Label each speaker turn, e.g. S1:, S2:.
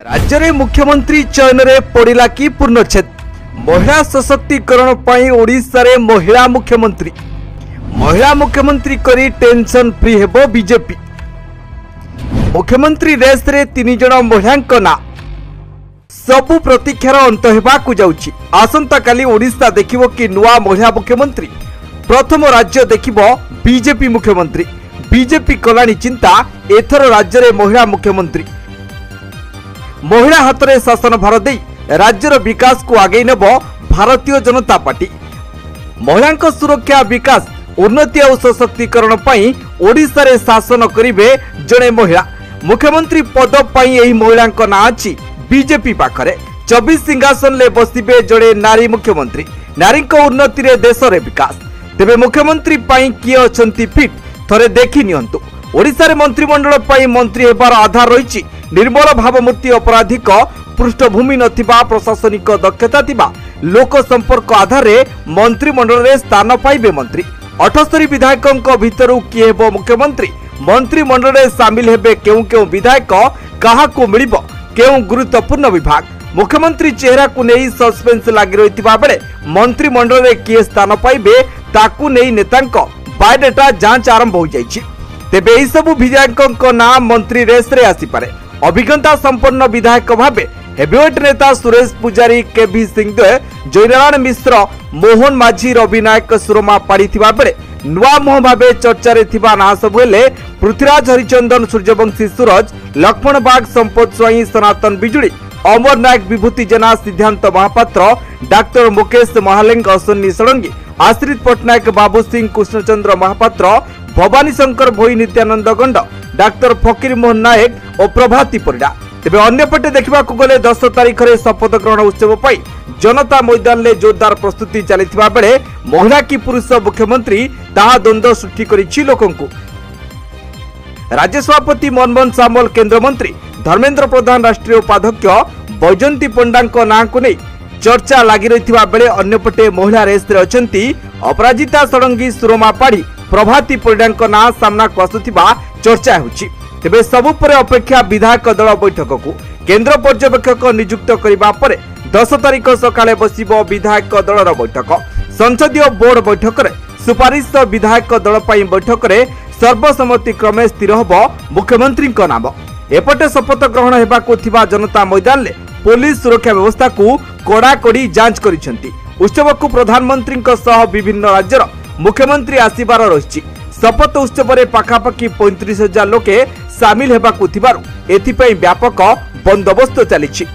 S1: राज्य में मुख्यमंत्री चयन में पड़ा कि पूर्णछेद। महिला सशक्तिकरण पर ओडिशा रे महिला मुख्यमंत्री करी टेंशन फ्री हेबो बीजेपी। मुख्यमंत्री रेस रे 3 जण महिला ना सबु प्रतीक्षार अंत हेबाकु जाउछि। आसंता काली ओडिशा देखिबो कि नुआ महिला मुख्यमंत्री। प्रथम राज्य देखिबो बीजेपी मुख्यमंत्री। बीजेपी कलानी चिंता एथर राज्य रे महिला मुख्यमंत्री। महिला हाथ में शासन भार दे राज्यर विकास को आगे नेब भारतीय जनता पार्टी। महिला सुरक्षा विकास उन्नति और सशक्तिकरण पर ओडिशा रे शासन करिवे जड़े महिला। मुख्यमंत्री पद पाई एही महिला ना अछि बीजेपी पाखरे। 24 सिंहासन ले बसिबे जड़े नारी मुख्यमंत्री। नारी उन्नति रे देश रे विकास। तेबे मुख्यमंत्री पाई किए अछंती फिट थरे देखि नियंतु। ओडिशा रे मंत्रिमंडल पाई मंत्री हेबार आधार रहिछि निर्मल भावमूर्ति अपराधिक पृष्ठभूमि नथिबा प्रशासनिक दक्षता थिबा लोक संपर्क आधार रे मंत्रिमंडल रे स्थान पाइबे मंत्री। 78 विधायकों भितरु किए हेबो मुख्यमंत्री। मंत्रिमंडल रे शामिल हेबे केउ विधायक काहाकु मिलिबो केउ गुरुत्वपूर्ण विभाग। मुख्यमंत्री चेहरा को नहीं सस्पेंस लागि रहितिबा बेले मंत्रिमंडल रे किए स्थान पाइबे ताकू नहीं नेतांक बायोडाटा जांच आरंभ हो जाइछि। तेबे एही सबु विधायकों नाम मंत्री रेस रे आसी पारे। अभिज्ञता संपन्न विधायक भावे हेवीवेट नेता सुरेश पुजारी, केभी सिंहदेव, जयनारायण मिश्र, मोहन माझी, रवि नायक सुरमा पाड़ी बेले नुआ मुह भाव चर्चा ना सब हेले पृथ्वीराज हरिचंदन, सूर्यवंशी सूरज, लक्ष्मण बाग, संपत स्वाई, सनातन बिजुली, अमर नायक, विभूति जेना, सिद्धांत महापात्र, डाक्टर मुकेश महालेंग, अश्विनी षडंगी, आश्रित पट्टनायक, बाबू सिंह, कृष्णचंद्र महापात्र, भवानी शंकर भोई, नित्यानंद गंड, डाक्टर फकीर मोहन नायक और प्रभाती परिडा। तेबे अन्यपटे देखा गले 10 तारिख में शपथ ग्रहण उत्सव पर जनता मैदान में जोरदार प्रस्तुति चली बेले महिला की पुरुष मुख्यमंत्री ताहा द्वंद्व सृष्टि करिछि लोकंकु। राज्य सभापति मनमोहन सामल, केंद्र मंत्री धर्मेंद्र प्रधान, राष्ट्रीय उपाध्यक्ष बैजयंती पंडा नाँ को नहीं चर्चा लगी रही बेले अन्यपटे महिला रेस रे अछंती अपराजिता षडंगी, सुरमा पाड़ी, प्रभाती परिडा ना सामना को आसुथिबा चर्चा होछि। तेबे सबु परे अपेक्षा विधायक दल बैठक को केंद्र पर्यवेक्षक नियुक्त करबा परे 10 तारिख सकाळे बसिबो विधायक दलर बैठक। संसदीय बोर्ड बैठक रे सुपारिश विधायक दल पई बैठक रे सर्वसम्मति क्रमे स्थिर हबो मुख्यमंत्री को नाम। एपटे शपथ ग्रहण हेबाकु थिबा जनता मैदान ले पुलिस सुरक्षा व्यवस्था को कड़ाकड़ी जांच करिसेंती। उत्सव को प्रधानमंत्री सह विभिन्न राज्यर मुख्यमंत्री आसीबार रहिछि। शपथ उत्सव में पाखापाखि 35,000 लोके सामिल हेबाकु थिबारु एथिपई व्यापक बंदोबस्त चलिछि।